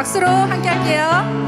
박수로 함께 할게요.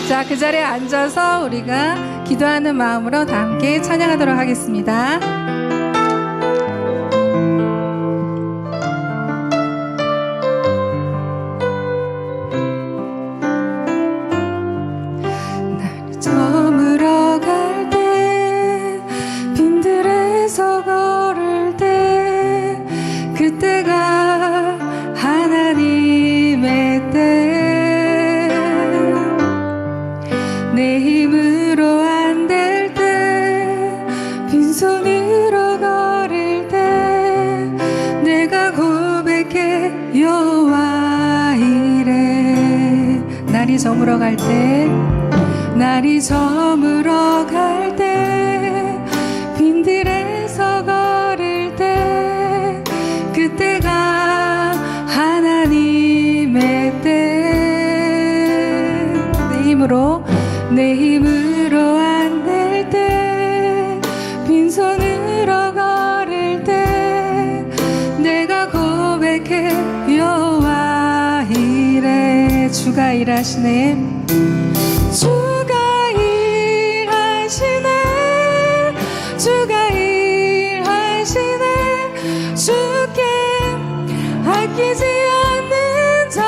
자, 그 자리에 앉아서 우리가 기도하는 마음으로 다 함께 찬양하도록 하겠습니다. 날 저물어 갈 때, 빈들에서 걸을 때, 그때가 하나님의 때. 내 힘으로 안 될 때, 빈손으로 걸을 때, 내가 고백해 여호와 이래. 날이 저물어 갈 때, 날이 저물어 갈 때, 빈들에서 걸을 때, 그때가 하나님의 때. 내 힘으로 안 될 때, 빈손으로 걸을 때, 내가 고백해 여호와 이래. 주가 일하시네, 주가 일하시네, 주가 일하시네. 주께 아끼지 않는 자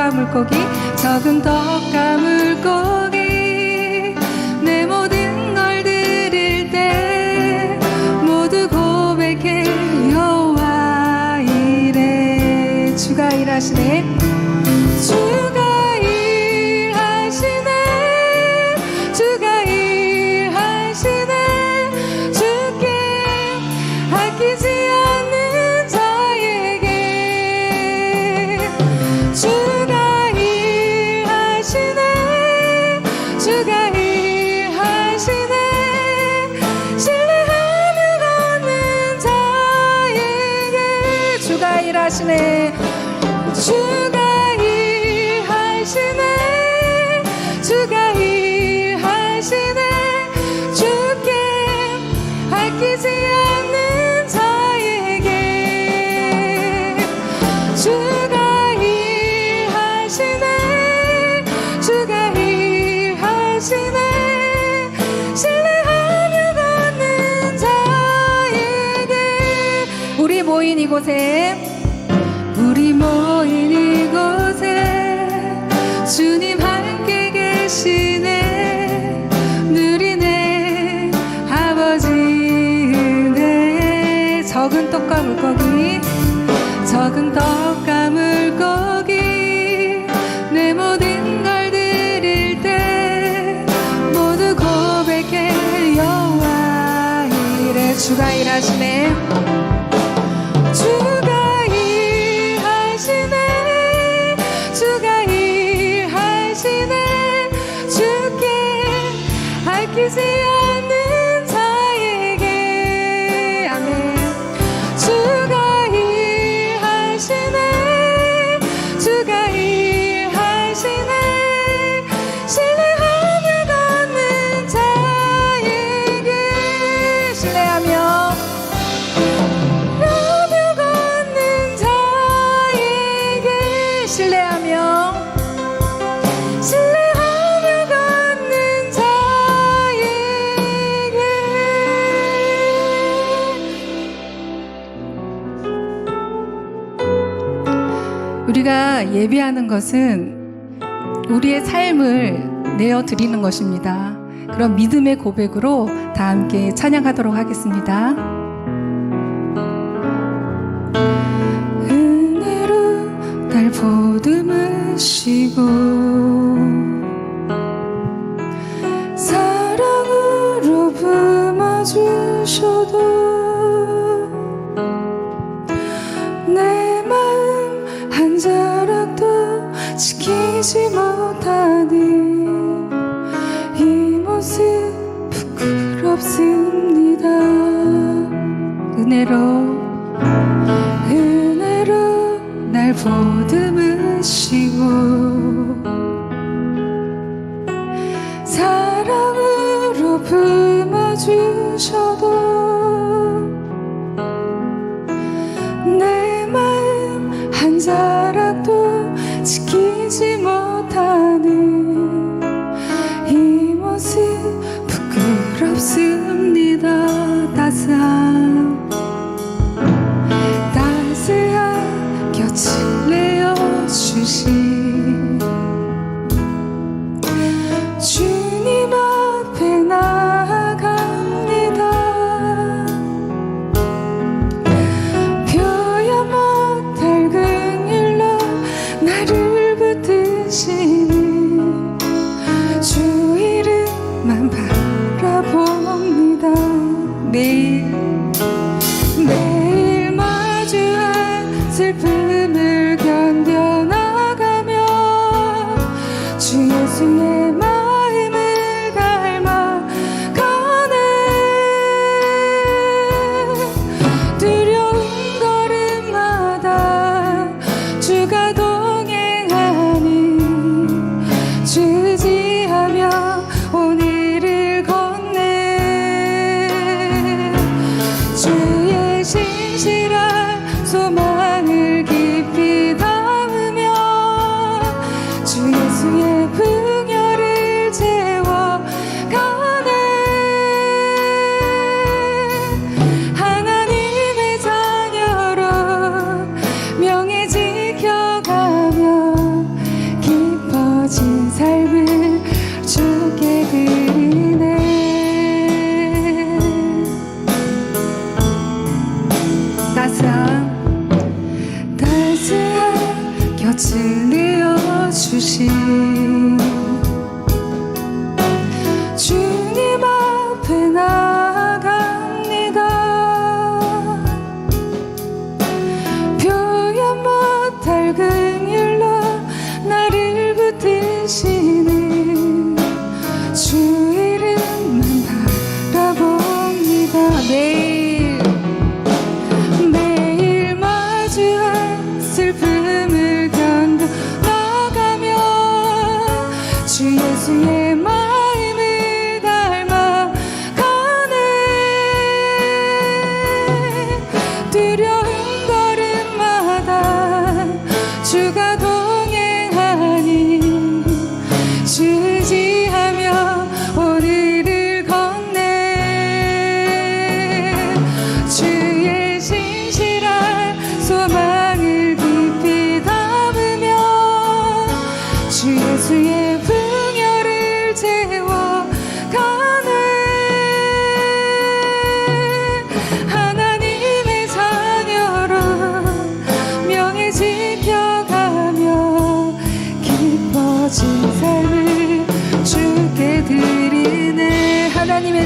떡과 물고기 적은 떡과 물고기 내 모든 걸 드릴 때 모두 고백해 여호와 이래. 주가 일하시네. 주가 일하시네. 주가 일하시네. 주께 아끼지 않는 자에게 주가 일하시네. 주가 일하시네. 신뢰하며 걷는 자에게 주가 일하시네. 주가 일하시네. 주가 일하시네. 주께 아끼지 않는 자에게 주가 일하시네. 주가 일하시네. 신뢰하며 걷는 자에게. 우리 모인 이곳에 우리 모인 이곳에 주님 함께 계시네. 누리네 아버지 은혜. 적은 떡과 물고기 적은 떡과 물고기 내 모든 걸 드릴 때 모두 고백해 여호와 이래. 주가 일하시네. 주가 일하시네. 주가 일하시네. 주께 아끼지 않는 자에게. 아멘. 주가 일하시네. 주가 일하시네. 신뢰하며 걷는 자에게. 신뢰하며 걷는 자에게. 신뢰하며 걷는 자에게. 우리가 예배하는 것은 우리의 삶을 내어 드리는 것입니다. 그런 믿음의 고백으로 다 함께 찬양하도록 하겠습니다. 은혜로 날 보듬으시고 사랑으로 품어주셔도 내 마음 한 자락도 지키지 못하니 이 모습 부끄럽습니다. 은혜로 날 보듬으시고 사랑으로 품어주셔도 내 마음 한 자락도 지키지 못하는 이 모습 부끄럽습니다. 따스한 곁을 내어주신 주님 앞에 나아갑니다. 표현 못할 긍휼로 나를 붙드시니 주 이름만 바라봅니다. 매일 마주한 슬픔을 견뎌나가며 주 예수의 마음을 닮아가네. 두려운 걸음마다 주가 동행하니 주지하며 오늘을 걷네.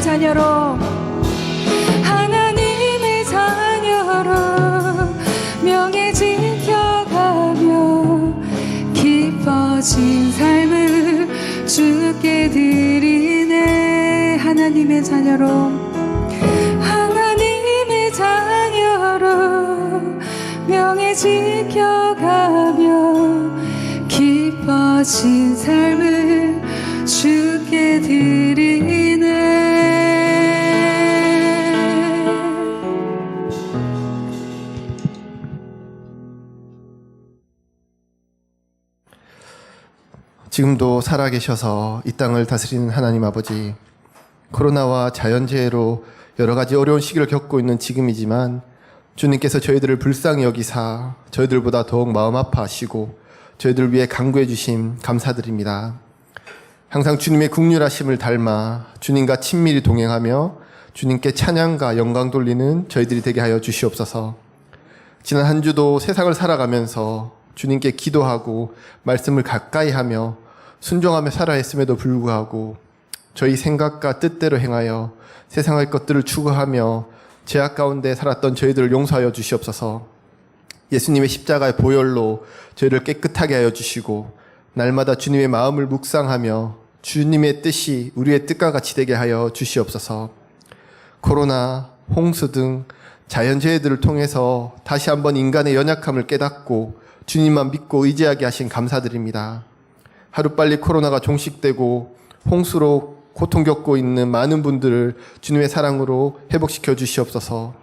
자녀로 하나님의 자녀로 명예 지켜가며 기뻐진 삶을 주께 드리네. 하나님의 자녀로 하나님의 자녀로 명예 지켜가며 기뻐진 삶을 주께 드리네. 지금도 살아계셔서 이 땅을 다스리는 하나님 아버지, 코로나와 자연재해로 여러 가지 어려운 시기를 겪고 있는 지금이지만 주님께서 저희들을 불쌍히 여기사 저희들보다 더욱 마음 아파하시고 저희들을 위해 간구해 주심 감사드립니다. 항상 주님의 긍휼하심을 닮아 주님과 친밀히 동행하며 주님께 찬양과 영광 돌리는 저희들이 되게 하여 주시옵소서. 지난 한 주도 세상을 살아가면서 주님께 기도하고 말씀을 가까이 하며 순종하며 살아야 했음에도 불구하고 저희 생각과 뜻대로 행하여 세상의 것들을 추구하며 죄악 가운데 살았던 저희들을 용서하여 주시옵소서. 예수님의 십자가의 보혈로 저희를 깨끗하게 하여 주시고 날마다 주님의 마음을 묵상하며 주님의 뜻이 우리의 뜻과 같이 되게 하여 주시옵소서. 코로나, 홍수 등 자연재해들을 통해서 다시 한번 인간의 연약함을 깨닫고 주님만 믿고 의지하게 하신 감사드립니다. 하루빨리 코로나가 종식되고 홍수로 고통 겪고 있는 많은 분들을 주님의 사랑으로 회복시켜 주시옵소서.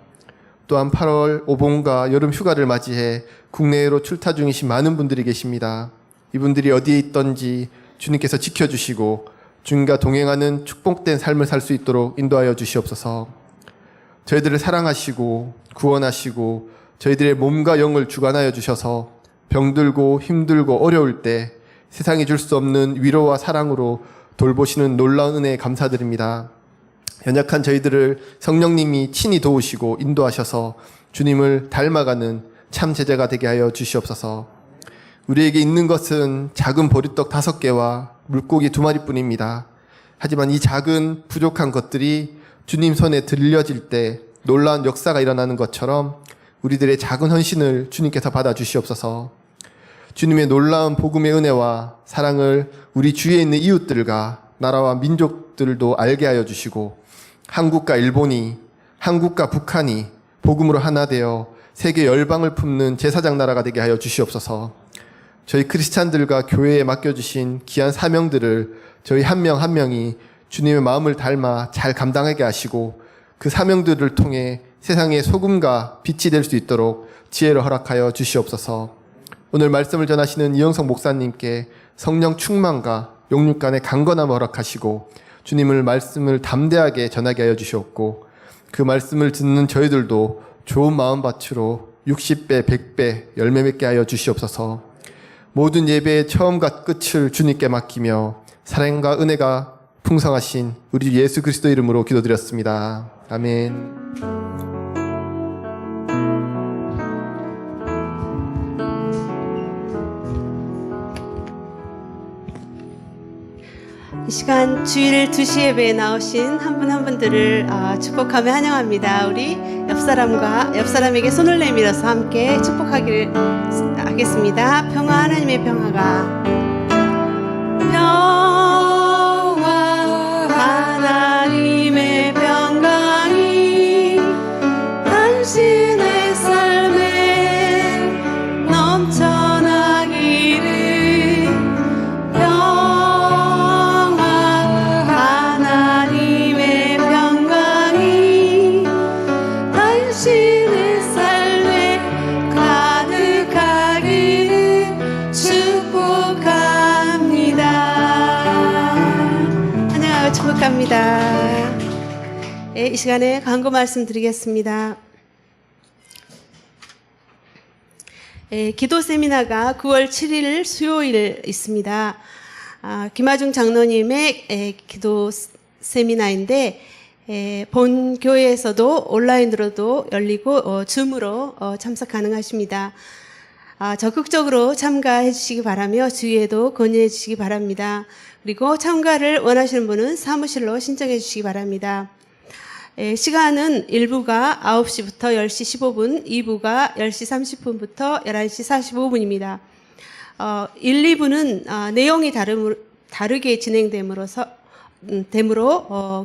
또한 8월 오봉과 여름 휴가를 맞이해 국내외로 출타 중이신 많은 분들이 계십니다. 이분들이 어디에 있던지 주님께서 지켜주시고 주님과 동행하는 축복된 삶을 살 수 있도록 인도하여 주시옵소서. 저희들을 사랑하시고 구원하시고 저희들의 몸과 영을 주관하여 주셔서 병들고 힘들고 어려울 때 세상이 줄 수 없는 위로와 사랑으로 돌보시는 놀라운 은혜에 감사드립니다. 연약한 저희들을 성령님이 친히 도우시고 인도하셔서 주님을 닮아가는 참 제자가 되게 하여 주시옵소서. 우리에게 있는 것은 작은 보리떡 5개와 물고기 2마리뿐입니다. 하지만 이 작은 부족한 것들이 주님 손에 들려질 때 놀라운 역사가 일어나는 것처럼 우리들의 작은 헌신을 주님께서 받아주시옵소서. 주님의 놀라운 복음의 은혜와 사랑을 우리 주위에 있는 이웃들과 나라와 민족들도 알게 하여 주시고 한국과 일본이, 한국과 북한이 복음으로 하나 되어 세계 열방을 품는 제사장 나라가 되게 하여 주시옵소서. 저희 크리스찬들과 교회에 맡겨주신 귀한 사명들을 저희 한 명 한 명이 주님의 마음을 닮아 잘 감당하게 하시고 그 사명들을 통해 세상의 소금과 빛이 될 수 있도록 지혜를 허락하여 주시옵소서. 오늘 말씀을 전하시는 이영석 목사님께 성령 충만과 용육간의 강건함을 허락하시고 주님을 말씀을 담대하게 전하게 하여 주시옵고 그 말씀을 듣는 저희들도 좋은 마음밭으로 60배, 100배 열매 맺게 하여 주시옵소서. 모든 예배의 처음과 끝을 주님께 맡기며 사랑과 은혜가 풍성하신 우리 예수 그리스도 이름으로 기도드렸습니다. 아멘. 이 시간 주일 2시 예배에 나오신 한 분 한 분들을 축복하며 환영합니다. 우리 옆사람에게 손을 내밀어서 함께 축복하기를 하겠습니다. 평화, 하나님의 평화가 하나님의 평강이 당신의 삶에 넘쳐나기를. 하나님의 평강이 당신의 삶에 가득하기를 축복합니다. 하나님을 축복합니다. 네, 이 시간에 광고 말씀드리겠습니다. 기도 세미나가 9월 7일 수요일 있습니다. 김하중 장로님의 기도 세미나인데 본 교회에서도 온라인으로도 열리고 줌으로 참석 가능하십니다. 적극적으로 참가해 주시기 바라며 주위에도 권유해 주시기 바랍니다. 그리고 참가를 원하시는 분은 사무실로 신청해 주시기 바랍니다. 시간은 1부가 9시부터 10시 15분, 2부가 10시 30분부터 11시 45분입니다. 1, 2부는 내용이 다르게 진행되므로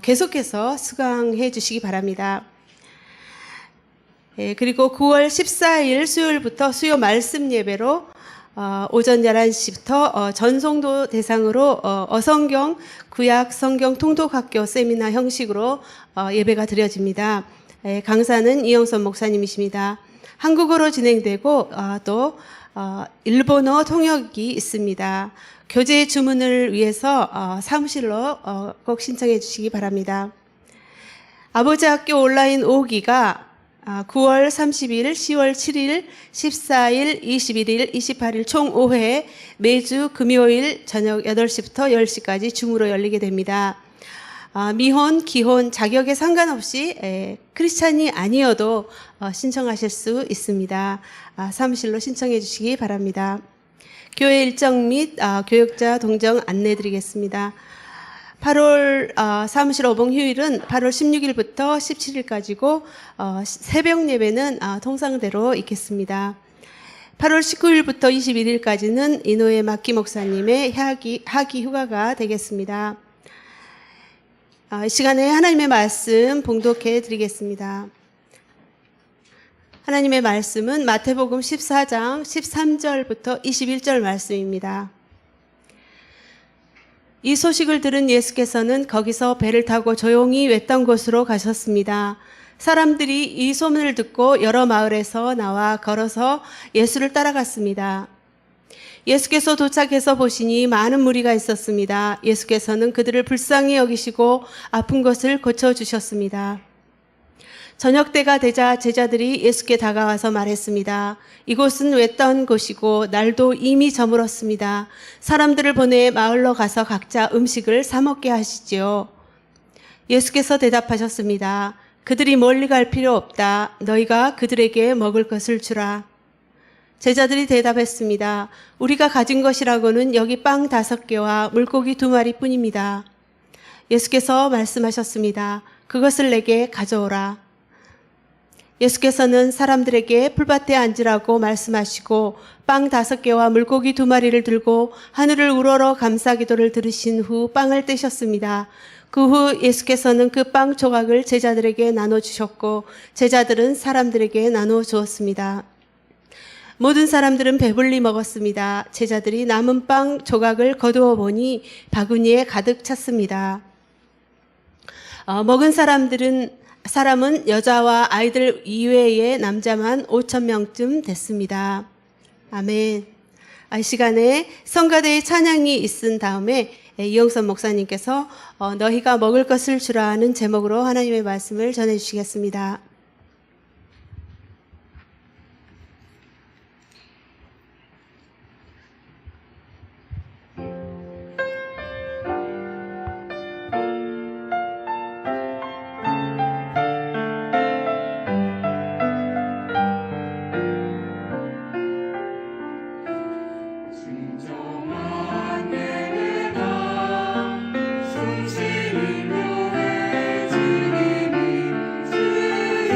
계속해서 수강해 주시기 바랍니다. 그리고 9월 14일 수요일부터 수요 말씀 예배로 오전 11시부터 전송도 대상으로 어성경 구약 성경 통독학교 세미나 형식으로 예배가 드려집니다. 강사는 이영선 목사님이십니다. 한국어로 진행되고 또 일본어 통역이 있습니다. 교재 주문을 위해서 사무실로 꼭 신청해 주시기 바랍니다. 아버지 학교 온라인 5기가 9월 30일, 10월 7일, 14일, 21일, 28일 총 5회 매주 금요일 저녁 8시부터 10시까지 줌으로 열리게 됩니다. 미혼, 기혼, 자격에 상관없이 크리스찬이 아니어도 신청하실 수 있습니다. 사무실로 신청해 주시기 바랍니다. 교회 일정 및 교역자 동정 안내 드리겠습니다. 8월 사무실 오봉 휴일은 8월 16일부터 17일까지고 새벽 예배는 통상대로 있겠습니다. 8월 19일부터 21일까지는 이노의 마키 목사님의 하기 휴가가 되겠습니다. 이 시간에 하나님의 말씀 봉독해 드리겠습니다. 하나님의 말씀은 마태복음 14장 13절부터 21절 말씀입니다. 이 소식을 들은 예수께서는 거기서 배를 타고 조용히 외딴 곳으로 가셨습니다. 사람들이 이 소문을 듣고 여러 마을에서 나와 걸어서 예수를 따라갔습니다. 예수께서 도착해서 보시니 많은 무리가 있었습니다. 예수께서는 그들을 불쌍히 여기시고 아픈 것을 고쳐주셨습니다. 저녁 때가 되자 제자들이 예수께 다가와서 말했습니다. 이곳은 외딴 곳이고 날도 이미 저물었습니다. 사람들을 보내 마을로 가서 각자 음식을 사 먹게 하시지요. 예수께서 대답하셨습니다. 그들이 멀리 갈 필요 없다. 너희가 그들에게 먹을 것을 주라. 제자들이 대답했습니다. 우리가 가진 것이라고는 여기 빵 5개와 물고기 2마리 뿐입니다. 예수께서 말씀하셨습니다. 그것을 내게 가져오라. 예수께서는 사람들에게 풀밭에 앉으라고 말씀하시고 빵 5개와 물고기 2마리를 들고 하늘을 우러러 감사기도를 들으신 후 빵을 떼셨습니다. 그 후 예수께서는 그 빵 조각을 제자들에게 나눠주셨고 제자들은 사람들에게 나눠 주었습니다. 모든 사람들은 배불리 먹었습니다. 제자들이 남은 빵 조각을 거두어 보니 바구니에 가득 찼습니다. 먹은 사람은 여자와 아이들 이외의 남자만 5,000명쯤 됐습니다. 아멘. 이 시간에 성가대의 찬양이 있은 다음에 이영선 목사님께서 너희가 먹을 것을 주라 하는 제목으로 하나님의 말씀을 전해주시겠습니다. 충실히 묘해지니 주여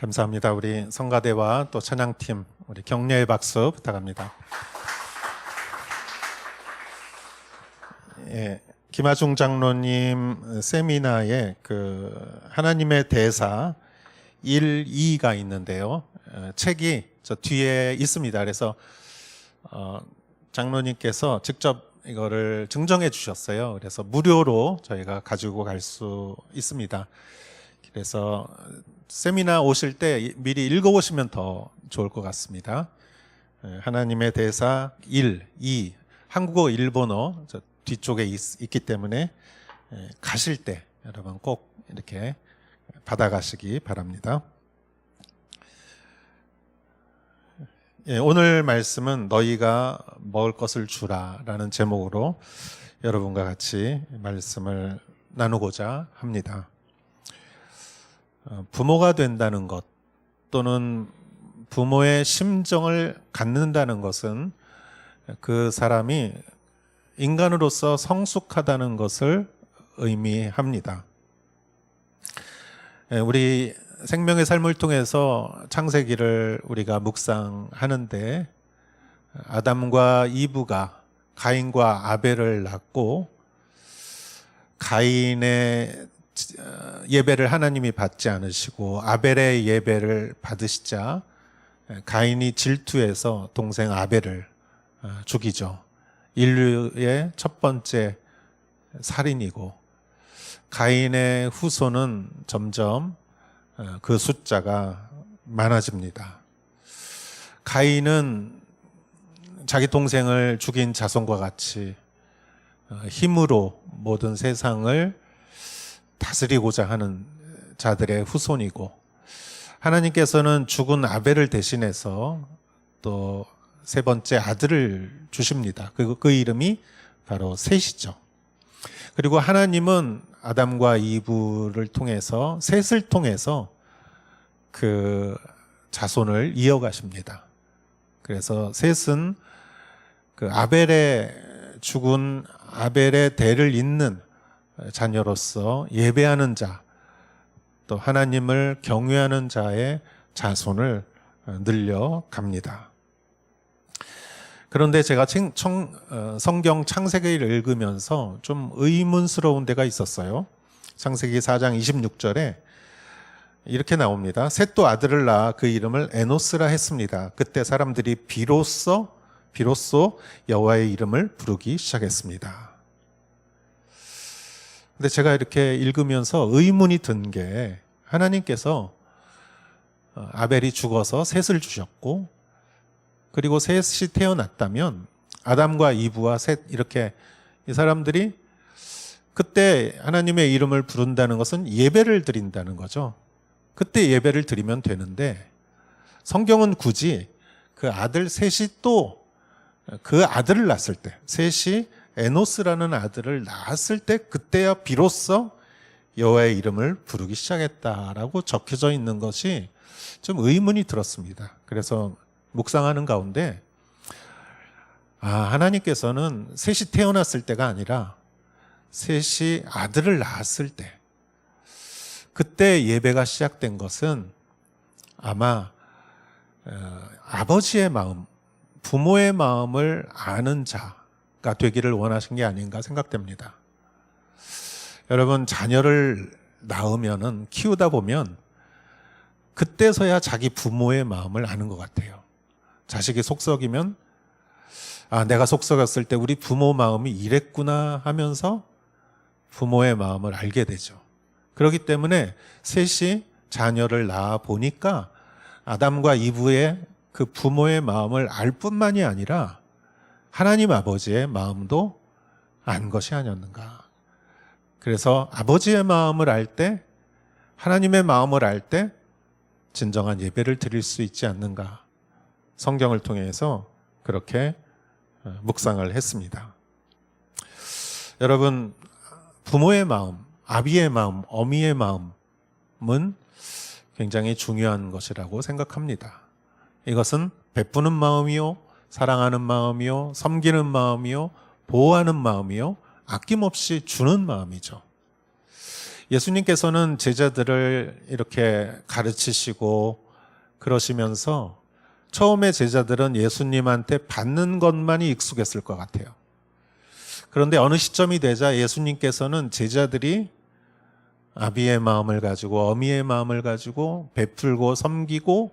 감사합니다. 우리 성가대와 또 찬양팀 우리 격려의 박수 부탁합니다. 예, 김하중 장로님 세미나에 그 하나님의 대사 1, 2가 있는데요. 책이 저 뒤에 있습니다. 그래서 장로님께서 직접 이거를 증정해 주셨어요. 그래서 무료로 저희가 가지고 갈 수 있습니다. 그래서 세미나 오실 때 미리 읽어보시면 더 좋을 것 같습니다. 하나님의 대사 1, 2, 한국어, 일본어 저 뒤쪽에 있기 때문에 가실 때 여러분 꼭 이렇게 받아가시기 바랍니다. 예, 오늘 말씀은 너희가 먹을 것을 주라라는 제목으로 여러분과 같이 말씀을 나누고자 합니다. 부모가 된다는 것 또는 부모의 심정을 갖는다는 것은 그 사람이 인간으로서 성숙하다는 것을 의미합니다. 우리 생명의 삶을 통해서 창세기를 우리가 묵상하는데 아담과 이브가 가인과 아벨을 낳고 가인의 예배를 하나님이 받지 않으시고 아벨의 예배를 받으시자 가인이 질투해서 동생 아벨을 죽이죠. 인류의 첫 번째 살인이고 가인의 후손은 점점 그 숫자가 많아집니다. 가인은 자기 동생을 죽인 자손과 같이 힘으로 모든 세상을 다스리고자 하는 자들의 후손이고 하나님께서는 죽은 아벨을 대신해서 또 세 번째 아들을 주십니다. 그 이름이 바로 셋이죠. 그리고 하나님은 아담과 이브를 통해서 셋을 통해서 그 자손을 이어가십니다. 그래서 셋은 그 죽은 아벨의 대를 잇는 자녀로서 예배하는 자, 또 하나님을 경외하는 자의 자손을 늘려갑니다. 그런데 제가 성경 창세기를 읽으면서 좀 의문스러운 데가 있었어요. 창세기 4장 26절에 이렇게 나옵니다. 셋도 아들을 낳아 그 이름을 에노스라 했습니다. 그때 사람들이 비로소 여호와의 이름을 부르기 시작했습니다. 근데 제가 이렇게 읽으면서 의문이 든 게 하나님께서 아벨이 죽어서 셋을 주셨고 그리고 셋이 태어났다면 아담과 이브와 셋 이렇게 이 사람들이 그때 하나님의 이름을 부른다는 것은 예배를 드린다는 거죠. 그때 예배를 드리면 되는데 성경은 굳이 그 아들 셋이 또 그 아들을 낳았을 때 셋이 에노스라는 아들을 낳았을 때 그때야 비로소 여호와의 이름을 부르기 시작했다라고 적혀져 있는 것이 좀 의문이 들었습니다. 그래서 묵상하는 가운데 하나님께서는 셋이 태어났을 때가 아니라 셋이 아들을 낳았을 때 그때 예배가 시작된 것은 아마 아버지의 마음, 부모의 마음을 아는 자가 되기를 원하신 게 아닌가 생각됩니다. 여러분 자녀를 낳으면은 키우다 보면 그때서야 자기 부모의 마음을 아는 것 같아요. 자식이 속썩이면 내가 속썩였을 때 우리 부모 마음이 이랬구나 하면서 부모의 마음을 알게 되죠. 그렇기 때문에 셋이 자녀를 낳아 보니까 아담과 이브의 그 부모의 마음을 알 뿐만이 아니라 하나님 아버지의 마음도 안 것이 아니었는가. 그래서 아버지의 마음을 알 때, 하나님의 마음을 알 때 진정한 예배를 드릴 수 있지 않는가. 성경을 통해서 그렇게 묵상을 했습니다. 여러분, 부모의 마음, 아비의 마음, 어미의 마음은 굉장히 중요한 것이라고 생각합니다. 이것은 베푸는 마음이요, 사랑하는 마음이요, 섬기는 마음이요, 보호하는 마음이요, 아낌없이 주는 마음이죠. 예수님께서는 제자들을 이렇게 가르치시고 그러시면서 처음에 제자들은 예수님한테 받는 것만이 익숙했을 것 같아요. 그런데 어느 시점이 되자 예수님께서는 제자들이 아비의 마음을 가지고 어미의 마음을 가지고 베풀고 섬기고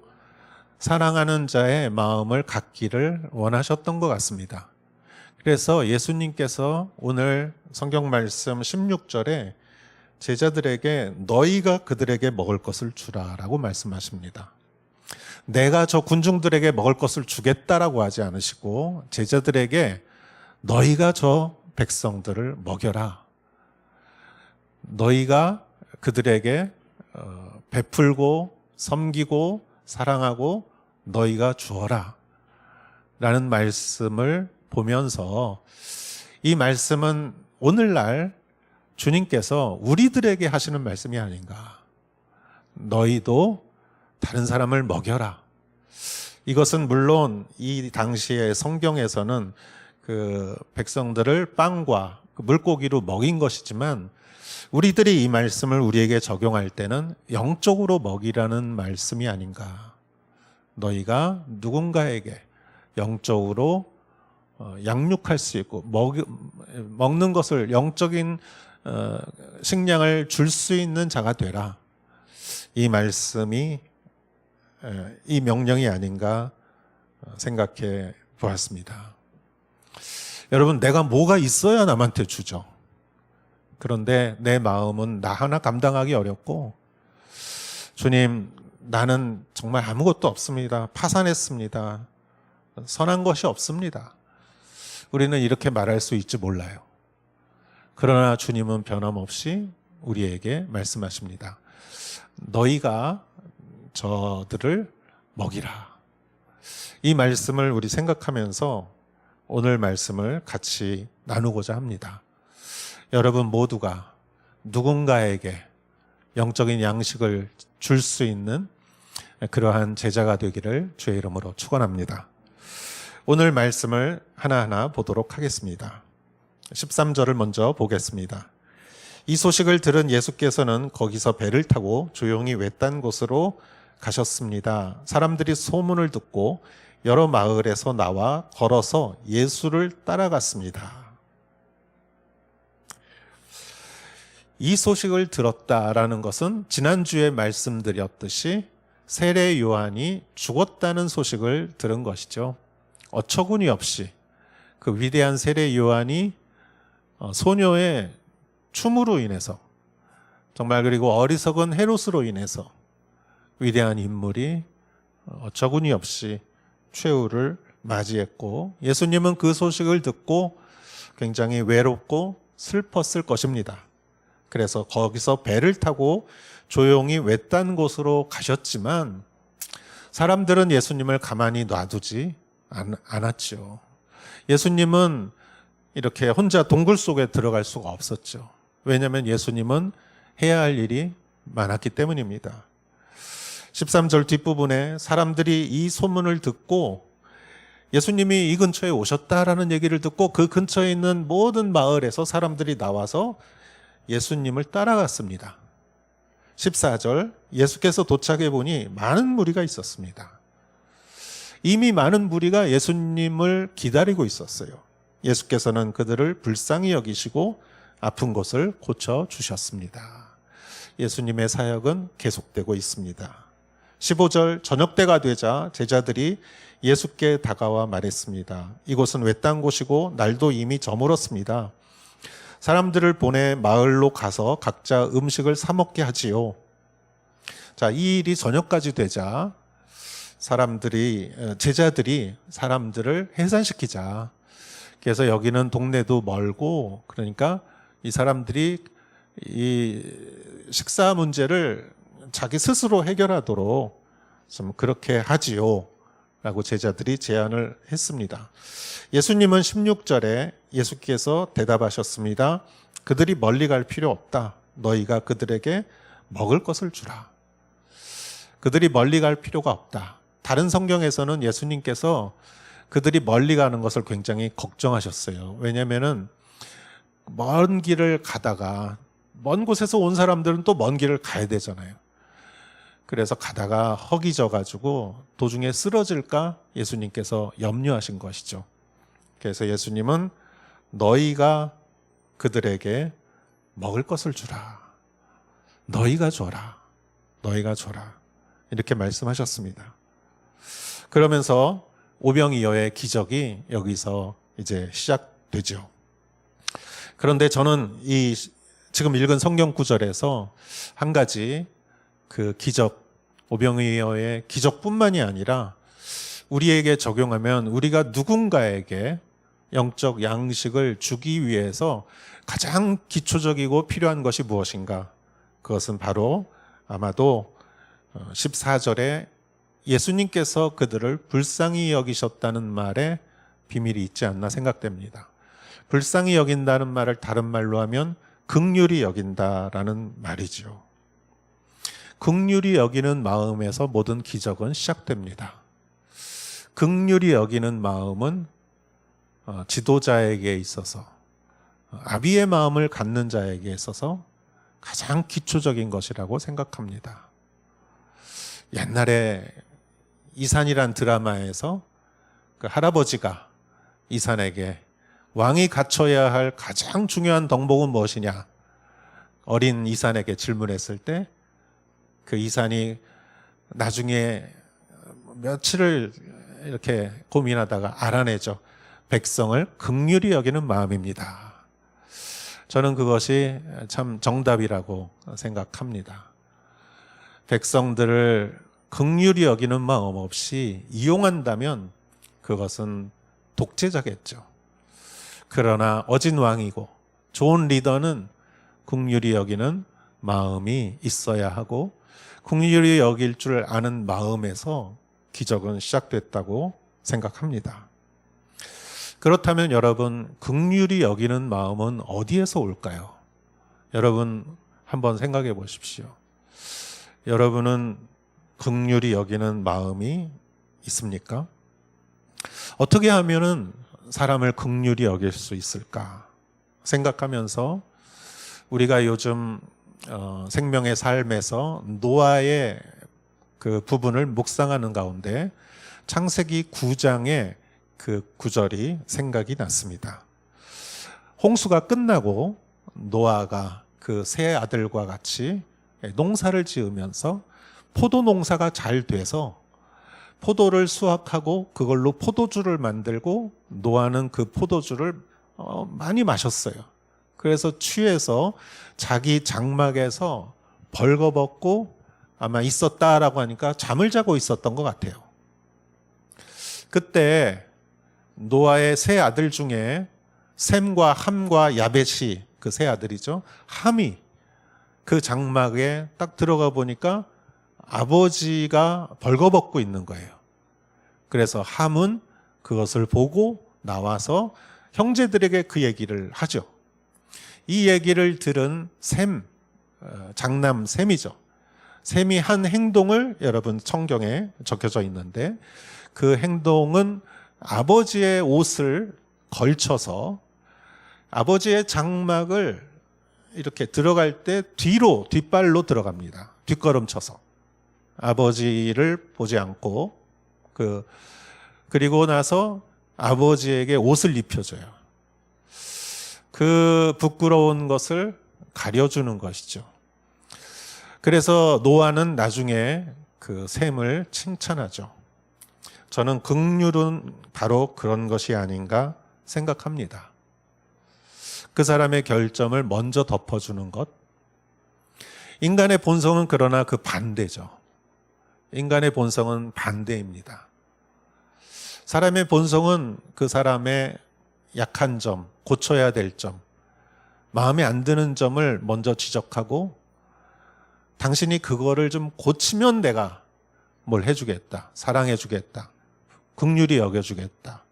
사랑하는 자의 마음을 갖기를 원하셨던 것 같습니다. 그래서 예수님께서 오늘 성경 말씀 16절에 제자들에게 너희가 그들에게 먹을 것을 주라라고 말씀하십니다. 내가 저 군중들에게 먹을 것을 주겠다라고 하지 않으시고 제자들에게 너희가 저 백성들을 먹여라. 너희가 그들에게 베풀고 섬기고 사랑하고 너희가 주어라 라는 말씀을 보면서 이 말씀은 오늘날 주님께서 우리들에게 하시는 말씀이 아닌가. 너희도 다른 사람을 먹여라. 이것은 물론 이 당시에 성경에서는 그 백성들을 빵과 물고기로 먹인 것이지만 우리들이 이 말씀을 우리에게 적용할 때는 영적으로 먹이라는 말씀이 아닌가. 너희가 누군가에게 영적으로 양육할 수 있고 먹는 것을 영적인 식량을 줄 수 있는 자가 되라. 이 말씀이 이 명령이 아닌가 생각해 보았습니다. 여러분, 내가 뭐가 있어야 남한테 주죠. 그런데 내 마음은 나 하나 감당하기 어렵고 주님, 나는 정말 아무것도 없습니다. 파산했습니다. 선한 것이 없습니다. 우리는 이렇게 말할 수 있지 몰라요. 그러나 주님은 변함없이 우리에게 말씀하십니다. 너희가 저들을 먹이라. 이 말씀을 우리 생각하면서 오늘 말씀을 같이 나누고자 합니다. 여러분 모두가 누군가에게 영적인 양식을 줄 수 있는 그러한 제자가 되기를 주의 이름으로 축원합니다. 오늘 말씀을 하나하나 보도록 하겠습니다. 13절을 먼저 보겠습니다. 이 소식을 들은 예수께서는 거기서 배를 타고 조용히 외딴 곳으로 가셨습니다. 사람들이 소문을 듣고 여러 마을에서 나와 걸어서 예수를 따라갔습니다. 이 소식을 들었다라는 것은 지난주에 말씀드렸듯이 세례 요한이 죽었다는 소식을 들은 것이죠. 어처구니 없이 그 위대한 세례 요한이 소녀의 춤으로 인해서 정말 그리고 어리석은 헤롯으로 인해서 위대한 인물이 어처구니 없이 최후를 맞이했고 예수님은 그 소식을 듣고 굉장히 외롭고 슬펐을 것입니다. 그래서 거기서 배를 타고 조용히 외딴 곳으로 가셨지만 사람들은 예수님을 가만히 놔두지 않았죠. 예수님은 이렇게 혼자 동굴 속에 들어갈 수가 없었죠. 왜냐하면 예수님은 해야 할 일이 많았기 때문입니다. 13절 뒷부분에 사람들이 이 소문을 듣고 예수님이 이 근처에 오셨다라는 얘기를 듣고 그 근처에 있는 모든 마을에서 사람들이 나와서 예수님을 따라갔습니다. 14절 예수께서 도착해 보니 많은 무리가 있었습니다. 이미 많은 무리가 예수님을 기다리고 있었어요. 예수께서는 그들을 불쌍히 여기시고 아픈 곳을 고쳐주셨습니다. 예수님의 사역은 계속되고 있습니다. 15절 저녁 때가 되자 제자들이 예수께 다가와 말했습니다. 이곳은 외딴 곳이고 날도 이미 저물었습니다. 사람들을 보내 마을로 가서 각자 음식을 사 먹게 하지요. 자, 이 일이 저녁까지 되자 제자들이 사람들을 해산시키자. 그래서 여기는 동네도 멀고 그러니까 이 사람들이 이 식사 문제를 자기 스스로 해결하도록 좀 그렇게 하지요. 라고 제자들이 제안을 했습니다. 예수님은 16절에 예수께서 대답하셨습니다. 그들이 멀리 갈 필요 없다. 너희가 그들에게 먹을 것을 주라. 그들이 멀리 갈 필요가 없다. 다른 성경에서는 예수님께서 그들이 멀리 가는 것을 굉장히 걱정하셨어요. 왜냐하면은 먼 길을 가다가 먼 곳에서 온 사람들은 또 먼 길을 가야 되잖아요. 그래서 가다가 허기져 가지고 도중에 쓰러질까 예수님께서 염려하신 것이죠. 그래서 예수님은 너희가 그들에게 먹을 것을 주라. 너희가 줘라. 너희가 줘라. 이렇게 말씀하셨습니다. 그러면서 오병이어의 기적이 여기서 이제 시작되죠. 그런데 저는 이 지금 읽은 성경 구절에서 한 가지 그 기적, 오병이어의 기적뿐만이 아니라 우리에게 적용하면 우리가 누군가에게 영적 양식을 주기 위해서 가장 기초적이고 필요한 것이 무엇인가? 그것은 바로 아마도 14절에 예수님께서 그들을 불쌍히 여기셨다는 말에 비밀이 있지 않나 생각됩니다. 불쌍히 여긴다는 말을 다른 말로 하면 긍휼히 여긴다라는 말이죠. 긍휼히 여기는 마음에서 모든 기적은 시작됩니다. 긍휼히 여기는 마음은 지도자에게 있어서, 아비의 마음을 갖는 자에게 있어서 가장 기초적인 것이라고 생각합니다. 옛날에 이산이란 드라마에서 그 할아버지가 이산에게 왕이 갖춰야 할 가장 중요한 덕목은 무엇이냐? 어린 이산에게 질문했을 때 그 이산이 나중에 며칠을 이렇게 고민하다가 알아내죠. 백성을 긍휼히 여기는 마음입니다. 저는 그것이 참 정답이라고 생각합니다. 백성들을 긍휼히 여기는 마음 없이 이용한다면 그것은 독재자겠죠. 그러나 어진 왕이고 좋은 리더는 긍휼히 여기는 마음이 있어야 하고 긍휼히 여길 줄 아는 마음에서 기적은 시작됐다고 생각합니다. 그렇다면 여러분, 긍휼히 여기는 마음은 어디에서 올까요? 여러분 한번 생각해 보십시오. 여러분은 긍휼히 여기는 마음이 있습니까? 어떻게 하면은 사람을 긍휼히 여길 수 있을까 생각하면서 우리가 요즘 생명의 삶에서 노아의 그 부분을 묵상하는 가운데 창세기 9장의 그 구절이 생각이 났습니다. 홍수가 끝나고 노아가 그 세 아들과 같이 농사를 지으면서 포도 농사가 잘 돼서 포도를 수확하고 그걸로 포도주를 만들고 노아는 그 포도주를 많이 마셨어요. 그래서 취해서 자기 장막에서 벌거벗고 아마 있었다라고 하니까 잠을 자고 있었던 것 같아요. 그때 노아의 세 아들 중에 셈과 함과 야벳이 그 세 아들이죠. 함이 그 장막에 딱 들어가 보니까 아버지가 벌거벗고 있는 거예요. 그래서 함은 그것을 보고 나와서 형제들에게 그 얘기를 하죠. 이 얘기를 들은 셈, 장남 셈이죠. 셈이 한 행동을 여러분 성경에 적혀져 있는데 그 행동은 아버지의 옷을 걸쳐서 아버지의 장막을 이렇게 들어갈 때 뒤로 뒷발로 들어갑니다. 뒷걸음쳐서 아버지를 보지 않고 그리고 나서 아버지에게 옷을 입혀줘요. 그 부끄러운 것을 가려주는 것이죠. 그래서 노아는 나중에 그 셈을 칭찬하죠. 저는 긍휼은 바로 그런 것이 아닌가 생각합니다. 그 사람의 결점을 먼저 덮어주는 것. 인간의 본성은 그러나 그 반대죠. 인간의 본성은 반대입니다. 사람의 본성은 그 사람의 약한 점, 고쳐야 될 점, 마음에 안 드는 점을 먼저 지적하고 당신이 그거를 좀 고치면 내가 뭘 해주겠다, 사랑해주겠다, 긍휼히 여겨주겠다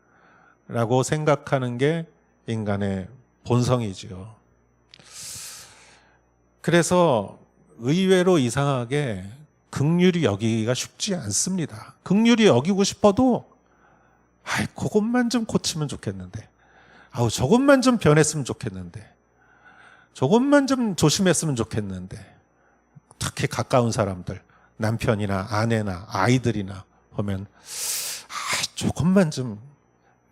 라고 생각하는 게 인간의 본성이지요. 그래서 의외로 이상하게 긍휼히 여기기가 쉽지 않습니다. 긍휼히 여기고 싶어도 그것만 좀 고치면 좋겠는데, 저것만 좀 변했으면 좋겠는데, 조금만 좀 조심했으면 좋겠는데, 특히 가까운 사람들, 남편이나 아내나 아이들이나 보면 조금만 좀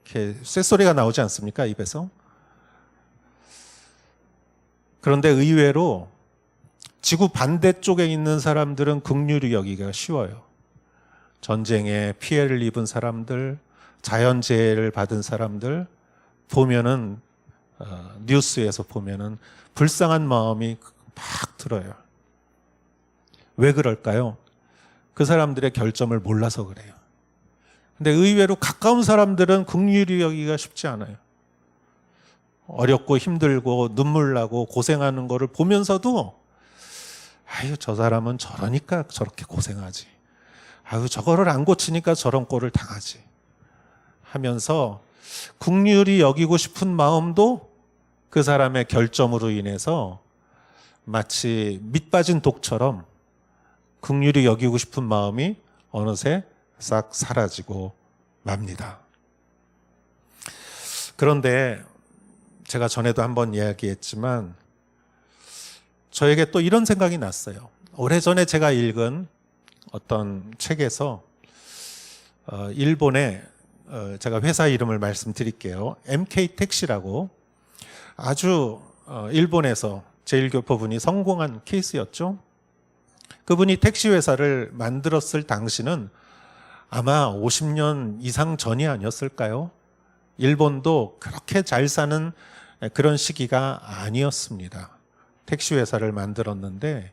이렇게 쇳소리가 나오지 않습니까? 입에서. 그런데 의외로 지구 반대쪽에 있는 사람들은 긍휼히 여기기가 쉬워요. 전쟁에 피해를 입은 사람들, 자연재해를 받은 사람들 보면은 뉴스에서 보면은 불쌍한 마음이 막 들어요. 왜 그럴까요? 그 사람들의 결점을 몰라서 그래요. 근데 의외로 가까운 사람들은 긍휼히 여기기가 쉽지 않아요. 어렵고 힘들고 눈물 나고 고생하는 거를 보면서도 아유, 저 사람은 저러니까 저렇게 고생하지. 아유, 저거를 안 고치니까 저런 꼴을 당하지. 하면서 긍휼히 여기고 싶은 마음도 그 사람의 결점으로 인해서 마치 밑 빠진 독처럼 긍휼히 여기고 싶은 마음이 어느새 싹 사라지고 맙니다. 그런데 제가 전에도 한번 이야기했지만 저에게 또 이런 생각이 났어요. 오래전에 제가 읽은 어떤 책에서 일본의 제가 회사 이름을 말씀드릴게요. MK 택시라고 아주 일본에서 제1교포분이 성공한 케이스였죠. 그분이 택시 회사를 만들었을 당시는 아마 50년 이상 전이 아니었을까요? 일본도 그렇게 잘 사는 그런 시기가 아니었습니다. 택시 회사를 만들었는데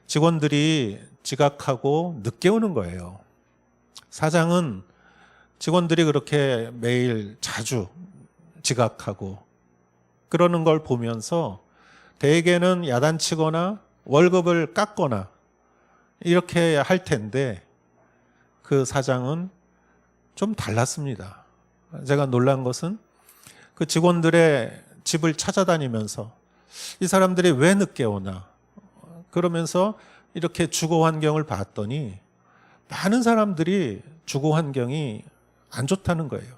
직원들이 지각하고 늦게 오는 거예요. 사장은 직원들이 그렇게 매일 자주 지각하고 그러는 걸 보면서 대개는 야단치거나 월급을 깎거나 이렇게 할 텐데 그 사장은 좀 달랐습니다. 제가 놀란 것은 그 직원들의 집을 찾아다니면서 이 사람들이 왜 늦게 오나 그러면서 이렇게 주거 환경을 봤더니 많은 사람들이 주거 환경이 안 좋다는 거예요.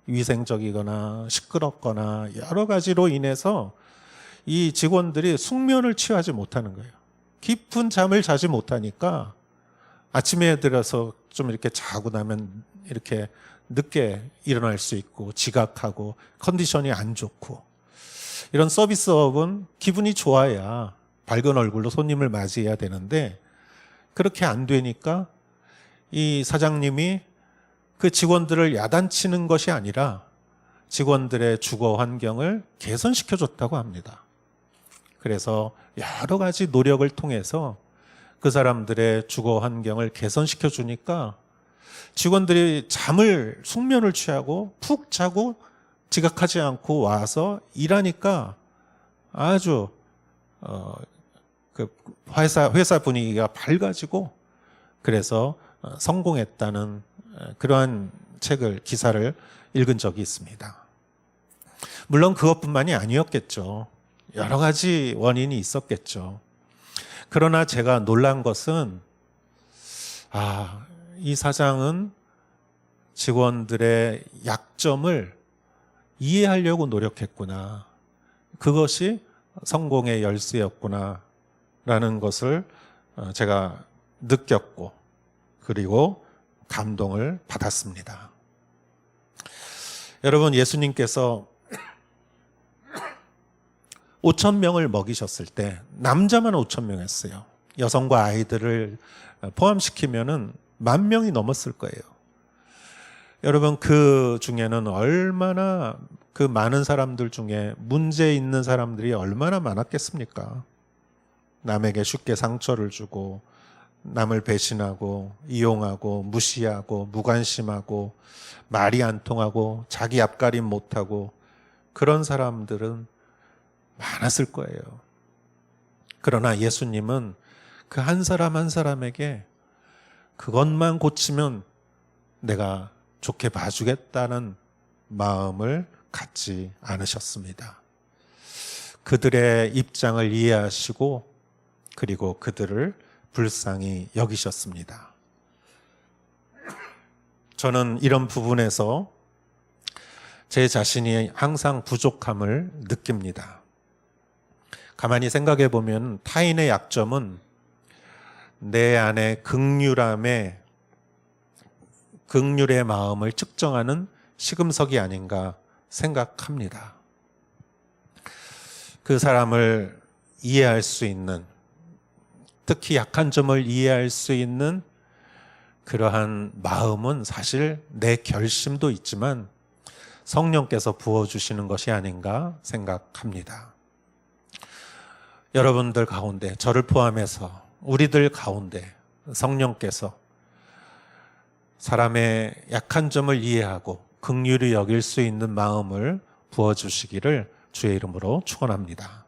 위생적이거나 시끄럽거나 여러 가지로 인해서 이 직원들이 숙면을 취하지 못하는 거예요. 깊은 잠을 자지 못하니까 아침에 들어서 좀 이렇게 자고 나면 이렇게 늦게 일어날 수 있고 지각하고 컨디션이 안 좋고 이런 서비스업은 기분이 좋아야 밝은 얼굴로 손님을 맞이해야 되는데 그렇게 안 되니까 이 사장님이 그 직원들을 야단치는 것이 아니라 직원들의 주거 환경을 개선시켜 줬다고 합니다. 그래서 여러 가지 노력을 통해서 그 사람들의 주거 환경을 개선시켜 주니까 직원들이 숙면을 취하고 푹 자고 지각하지 않고 와서 일하니까 아주 그 회사 분위기가 밝아지고 그래서 성공했다는 그러한 기사를 읽은 적이 있습니다. 물론 그것뿐만이 아니었겠죠. 여러 가지 원인이 있었겠죠. 그러나 제가 놀란 것은 이 사장은 직원들의 약점을 이해하려고 노력했구나. 그것이 성공의 열쇠였구나 라는 것을 제가 느꼈고 그리고 감동을 받았습니다. 여러분, 예수님께서 5,000명을 먹이셨을 때 남자만 5,000명 였어요. 여성과 아이들을 포함시키면은 10,000명이 넘었을 거예요. 여러분, 그 중에는 얼마나 그 많은 사람들 중에 문제 있는 사람들이 얼마나 많았겠습니까? 남에게 쉽게 상처를 주고 남을 배신하고 이용하고 무시하고 무관심하고 말이 안 통하고 자기 앞가림 못하고 그런 사람들은 많았을 거예요. 그러나 예수님은 그 한 사람 한 사람에게 그것만 고치면 내가 좋게 봐주겠다는 마음을 갖지 않으셨습니다. 그들의 입장을 이해하시고 그리고 그들을 불쌍히 여기셨습니다. 저는 이런 부분에서 제 자신이 항상 부족함을 느낍니다. 가만히 생각해 보면 타인의 약점은 내 안에 긍휼의 마음을 측정하는 시금석이 아닌가 생각합니다. 그 사람을 이해할 수 있는, 특히 약한 점을 이해할 수 있는 그러한 마음은 사실 내 결심도 있지만 성령께서 부어주시는 것이 아닌가 생각합니다. 여러분들 가운데, 저를 포함해서 우리들 가운데 성령께서 사람의 약한 점을 이해하고 긍휼히 여길 수 있는 마음을 부어주시기를 주의 이름으로 축원합니다.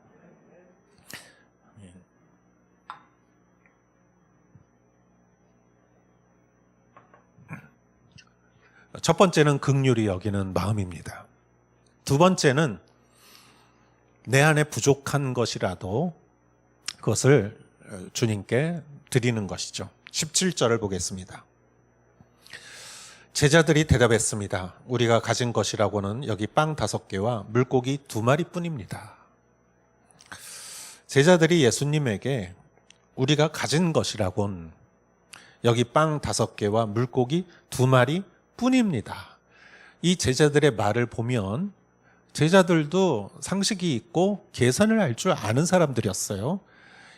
첫 번째는 긍휼히 여기는 마음입니다. 두 번째는 내 안에 부족한 것이라도 그것을 주님께 드리는 것이죠. 17절을 보겠습니다. 제자들이 대답했습니다. 우리가 가진 것이라고는 여기 빵 5개와 물고기 2마리 뿐입니다. 제자들이 예수님에게 우리가 가진 것이라고는 여기 빵 5개와 물고기 2마리 뿐입니다. 이 제자들의 말을 보면 제자들도 상식이 있고 계산을 할 줄 아는 사람들이었어요.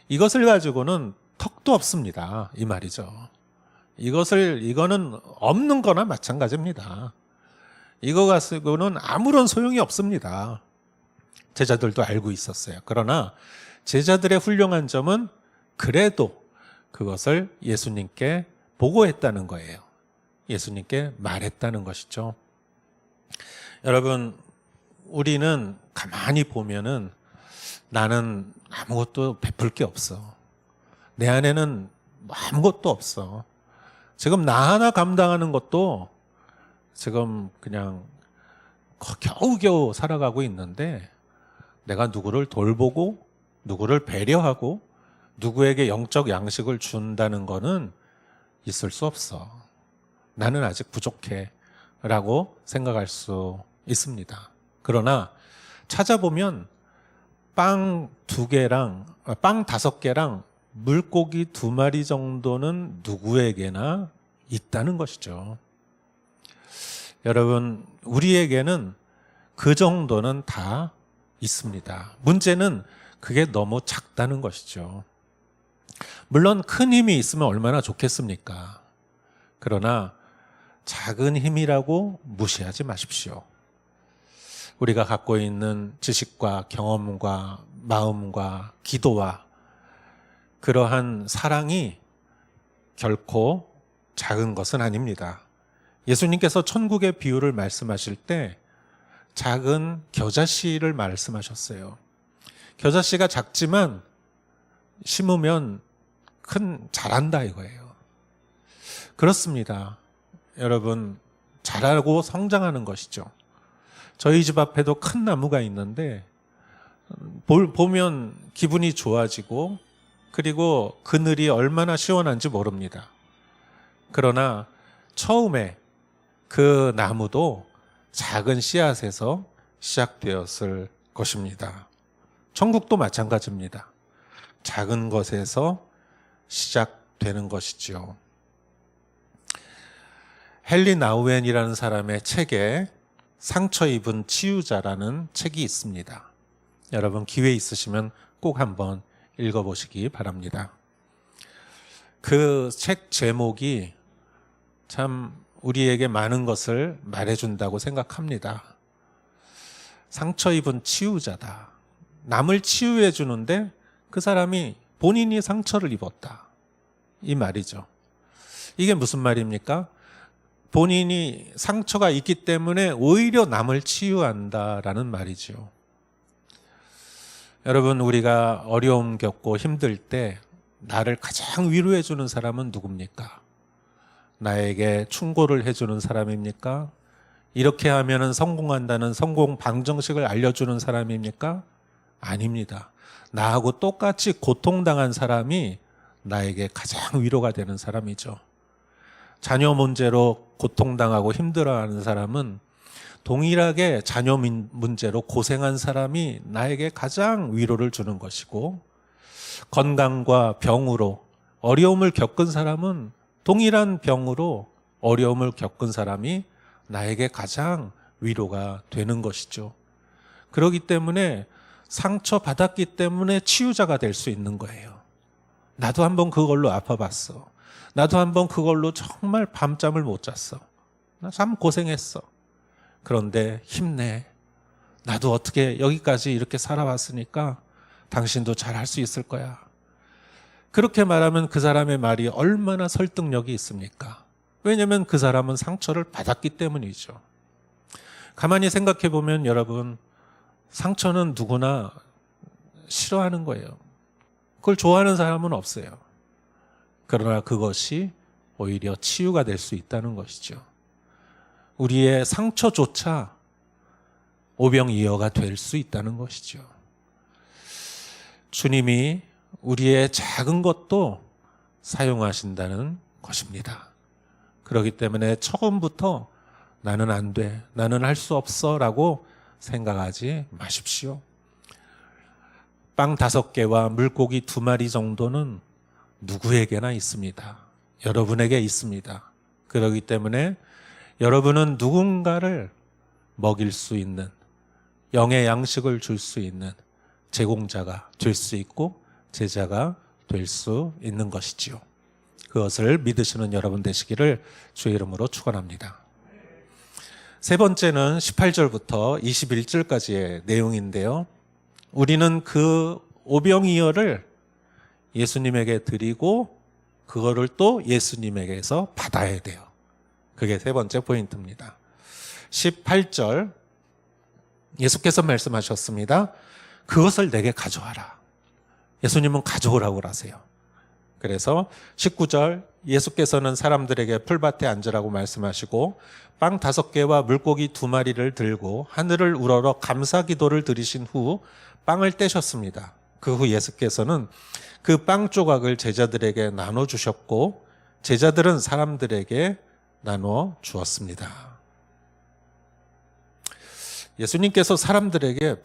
이것을 가지고는 턱도 없습니다. 이 말이죠. 이거는 없는 거나 마찬가지입니다. 이거 가지고는 아무런 소용이 없습니다. 제자들도 알고 있었어요. 그러나 제자들의 훌륭한 점은 그래도 그것을 예수님께 보고했다는 거예요. 예수님께 말했다는 것이죠. 여러분, 우리는 가만히 보면은 나는 아무것도 베풀 게 없어. 내 안에는 아무것도 없어. 지금 나 하나 감당하는 것도 지금 그냥 겨우겨우 살아가고 있는데 내가 누구를 돌보고 누구를 배려하고 누구에게 영적 양식을 준다는 거는 있을 수 없어. 나는 아직 부족해 라고 생각할 수 있습니다. 그러나 찾아보면 빵 5개랑 물고기 2마리 정도는 누구에게나 있다는 것이죠. 여러분, 우리에게는 그 정도는 다 있습니다. 문제는 그게 너무 작다는 것이죠. 물론 큰 힘이 있으면 얼마나 좋겠습니까? 그러나 작은 힘이라고 무시하지 마십시오. 우리가 갖고 있는 지식과 경험과 마음과 기도와 그러한 사랑이 결코 작은 것은 아닙니다. 예수님께서 천국의 비유를 말씀하실 때 작은 겨자씨를 말씀하셨어요. 겨자씨가 작지만 심으면 자란다 이거예요. 그렇습니다. 여러분, 자라고 성장하는 것이죠. 저희 집 앞에도 큰 나무가 있는데 보면 기분이 좋아지고 그리고 그늘이 얼마나 시원한지 모릅니다. 그러나 처음에 그 나무도 작은 씨앗에서 시작되었을 것입니다. 천국도 마찬가지입니다. 작은 것에서 시작되는 것이죠. 헨리 나우엔이라는 사람의 책에 상처 입은 치유자라는 책이 있습니다. 여러분 기회 있으시면 꼭 한번 읽어보시기 바랍니다. 그 책 제목이 참 우리에게 많은 것을 말해준다고 생각합니다. 상처 입은 치유자다. 남을 치유해 주는데 그 사람이 본인이 상처를 입었다. 이 말이죠. 이게 무슨 말입니까? 본인이 상처가 있기 때문에 오히려 남을 치유한다라는 말이죠. 여러분, 우리가 어려움 겪고 힘들 때 나를 가장 위로해 주는 사람은 누굽니까? 나에게 충고를 해주는 사람입니까? 이렇게 하면은 성공한다는 성공 방정식을 알려주는 사람입니까? 아닙니다. 나하고 똑같이 고통당한 사람이 나에게 가장 위로가 되는 사람이죠. 자녀 문제로 고통당하고 힘들어하는 사람은 동일하게 자녀 문제로 고생한 사람이 나에게 가장 위로를 주는 것이고, 건강과 병으로 어려움을 겪은 사람은 동일한 병으로 어려움을 겪은 사람이 나에게 가장 위로가 되는 것이죠. 그렇기 때문에 상처받았기 때문에 치유자가 될 수 있는 거예요. 나도 한번 그걸로 아파봤어. 나도 한번 그걸로 정말 밤잠을 못 잤어. 나 참 고생했어. 그런데 힘내. 나도 어떻게 여기까지 이렇게 살아왔으니까 당신도 잘 할 수 있을 거야. 그렇게 말하면 그 사람의 말이 얼마나 설득력이 있습니까? 왜냐하면 그 사람은 상처를 받았기 때문이죠. 가만히 생각해 보면 여러분, 상처는 누구나 싫어하는 거예요. 그걸 좋아하는 사람은 없어요. 그러나 그것이 오히려 치유가 될 수 있다는 것이죠. 우리의 상처조차 오병이어가 될 수 있다는 것이죠. 주님이 우리의 작은 것도 사용하신다는 것입니다. 그렇기 때문에 처음부터 나는 안 돼, 나는 할 수 없어 라고 생각하지 마십시오. 빵 5개와 물고기 2마리 정도는 누구에게나 있습니다. 여러분에게 있습니다. 그렇기 때문에 여러분은 누군가를 먹일 수 있는, 영의 양식을 줄 수 있는 제공자가 될 수 있고 제자가 될 수 있는 것이지요. 그것을 믿으시는 여러분 되시기를 주의 이름으로 축원합니다. 세 번째는 18절부터 21절까지의 내용인데요. 우리는 그 오병이어를 예수님에게 드리고 그거를 또 예수님에게서 받아야 돼요. 그게 세 번째 포인트입니다. 18절 예수께서 말씀하셨습니다. 그것을 내게 가져와라. 예수님은 가져오라고 하세요. 그래서 19절 예수께서는 사람들에게 풀밭에 앉으라고 말씀하시고 빵 5개와 물고기 2마리를 들고 하늘을 우러러 감사 기도를 드리신 후 빵을 떼셨습니다. 그 후 예수께서는 그 빵 조각을 제자들에게 나눠주셨고 제자들은 사람들에게 나눠 주었습니다. 예수님께서 사람들에게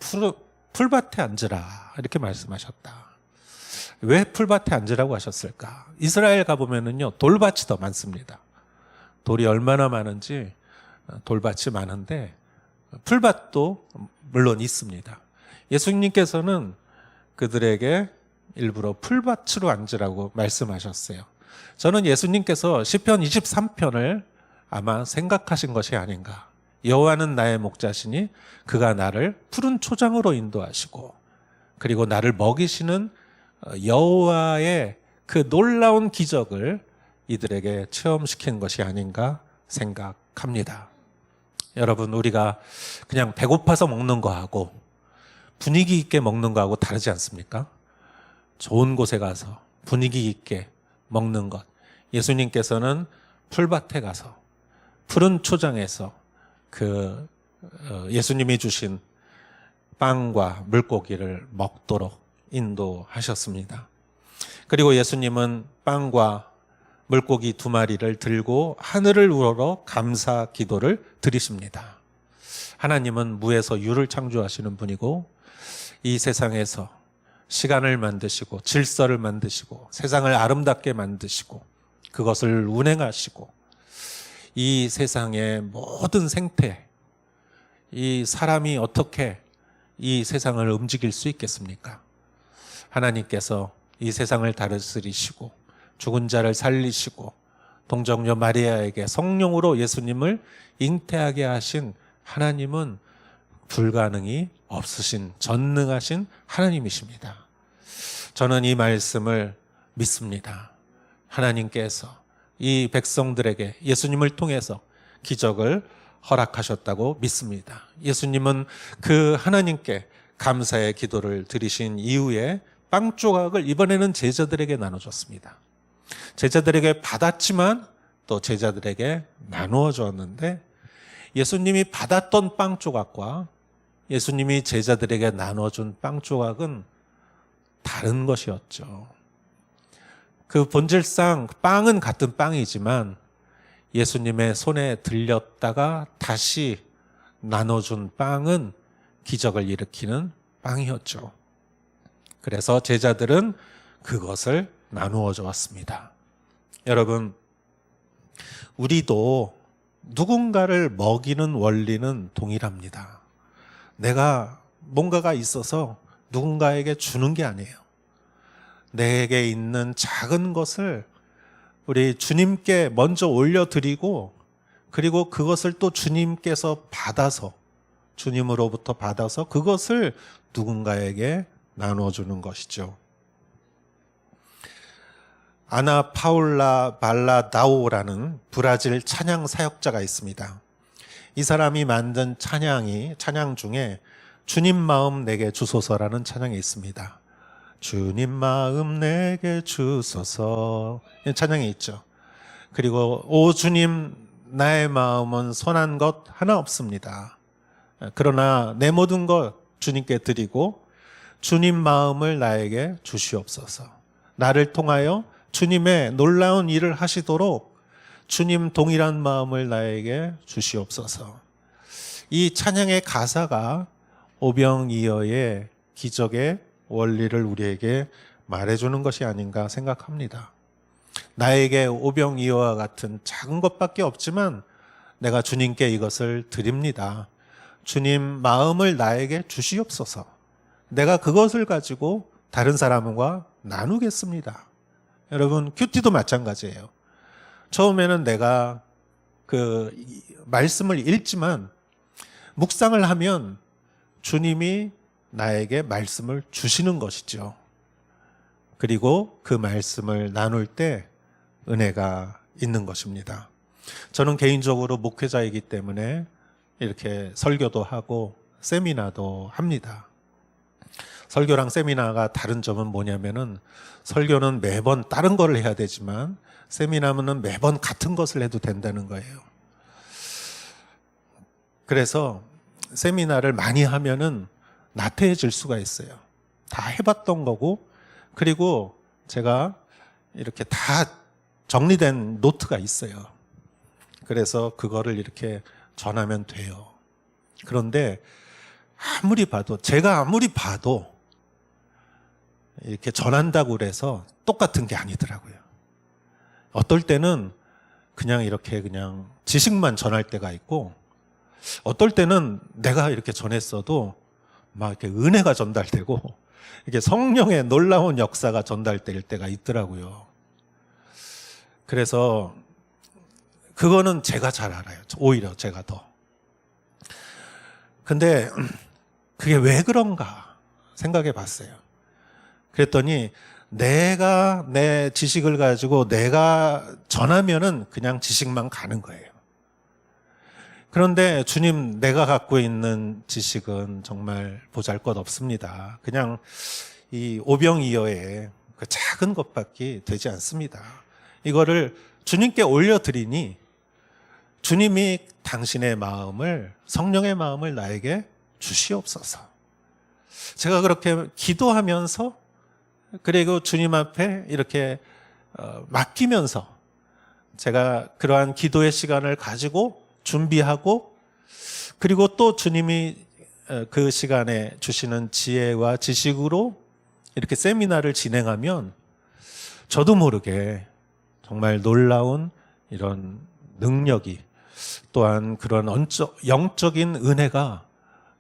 풀밭에 앉으라 이렇게 말씀하셨다. 왜 풀밭에 앉으라고 하셨을까? 이스라엘 가보면은요, 돌밭이 더 많습니다. 돌이 얼마나 많은지 돌밭이 많은데 풀밭도 물론 있습니다. 예수님께서는 그들에게 일부러 풀밭으로 앉으라고 말씀하셨어요. 저는 예수님께서 시편 23편을 아마 생각하신 것이 아닌가. 여호와는 나의 목자시니 그가 나를 푸른 초장으로 인도하시고 그리고 나를 먹이시는 여호와의 그 놀라운 기적을 이들에게 체험시킨 것이 아닌가 생각합니다. 여러분, 우리가 그냥 배고파서 먹는 거하고 분위기 있게 먹는 거하고 다르지 않습니까? 좋은 곳에 가서 분위기 있게 먹는 것. 예수님께서는 풀밭에 가서 푸른 초장에서 그 예수님이 주신 빵과 물고기를 먹도록 인도하셨습니다. 그리고 예수님은 빵과 물고기 2마리를 들고 하늘을 우러러 감사 기도를 드리십니다. 하나님은 무에서 유를 창조하시는 분이고 이 세상에서 시간을 만드시고 질서를 만드시고 세상을 아름답게 만드시고 그것을 운행하시고 이 세상의 모든 생태, 이 사람이 어떻게 이 세상을 움직일 수 있겠습니까? 하나님께서 이 세상을 다스리시고 죽은 자를 살리시고 동정녀 마리아에게 성령으로 예수님을 잉태하게 하신 하나님은 불가능이 없으신 전능하신 하나님이십니다. 저는 이 말씀을 믿습니다. 하나님께서 이 백성들에게 예수님을 통해서 기적을 허락하셨다고 믿습니다. 예수님은 그 하나님께 감사의 기도를 드리신 이후에 빵 조각을 이번에는 제자들에게 나눠줬습니다. 제자들에게 받았지만 또 제자들에게 나누어 줬는데 예수님이 받았던 빵 조각과 예수님이 제자들에게 나눠준 빵 조각은 다른 것이었죠. 그 본질상 빵은 같은 빵이지만 예수님의 손에 들렸다가 다시 나눠준 빵은 기적을 일으키는 빵이었죠. 그래서 제자들은 그것을 나누어 주었습니다. 여러분, 우리도 누군가를 먹이는 원리는 동일합니다. 내가 뭔가가 있어서 누군가에게 주는 게 아니에요. 내게 있는 작은 것을 우리 주님께 먼저 올려드리고, 그리고 그것을 또 주님께서 받아서, 주님으로부터 받아서 그것을 누군가에게 나눠주는 것이죠. 아나 파울라 발라다오라는 브라질 찬양 사역자가 있습니다. 이 사람이 만든 찬양 중에 주님 마음 내게 주소서라는 찬양이 있습니다. 주님 마음 내게 주소서, 이 찬양이 있죠. 그리고 오 주님 나의 마음은 선한 것 하나 없습니다. 그러나 내 모든 것 주님께 드리고 주님 마음을 나에게 주시옵소서. 나를 통하여 주님의 놀라운 일을 하시도록 주님 동일한 마음을 나에게 주시옵소서. 이 찬양의 가사가 오병이어의 기적의 원리를 우리에게 말해주는 것이 아닌가 생각합니다. 나에게 오병이어와 같은 작은 것밖에 없지만 내가 주님께 이것을 드립니다. 주님 마음을 나에게 주시옵소서. 내가 그것을 가지고 다른 사람과 나누겠습니다. 여러분, 큐티도 마찬가지예요. 처음에는 내가 그 말씀을 읽지만 묵상을 하면 주님이 나에게 말씀을 주시는 것이죠. 그리고 그 말씀을 나눌 때 은혜가 있는 것입니다. 저는 개인적으로 목회자이기 때문에 이렇게 설교도 하고 세미나도 합니다. 설교랑 세미나가 다른 점은 뭐냐면은 설교는 매번 다른 거를 해야 되지만 세미나는 매번 같은 것을 해도 된다는 거예요. 그래서 세미나를 많이 하면은 나태해질 수가 있어요. 다 해봤던 거고, 그리고 제가 이렇게 다 정리된 노트가 있어요. 그래서 그거를 이렇게 전하면 돼요. 그런데 제가 아무리 봐도 이렇게 전한다고 그래서 똑같은 게 아니더라고요. 어떨 때는 그냥 지식만 전할 때가 있고, 어떨 때는 내가 이렇게 전했어도 막 이렇게 은혜가 전달되고, 이게 성령의 놀라운 역사가 전달될 때가 있더라고요. 그래서 그거는 제가 잘 알아요. 오히려 제가 더. 근데 그게 왜 그런가 생각해 봤어요. 그랬더니 내가 내 지식을 가지고 내가 전하면은 그냥 지식만 가는 거예요. 그런데 주님, 내가 갖고 있는 지식은 정말 보잘것없습니다. 그냥 이 오병이어의 그 작은 것밖에 되지 않습니다. 이거를 주님께 올려드리니 주님이 당신의 마음을, 성령의 마음을 나에게 주시옵소서. 제가 그렇게 기도하면서, 그리고 주님 앞에 이렇게 맡기면서 제가 그러한 기도의 시간을 가지고 준비하고, 그리고 또 주님이 그 시간에 주시는 지혜와 지식으로 이렇게 세미나를 진행하면 저도 모르게 정말 놀라운 이런 능력이, 또한 그런 영적인 은혜가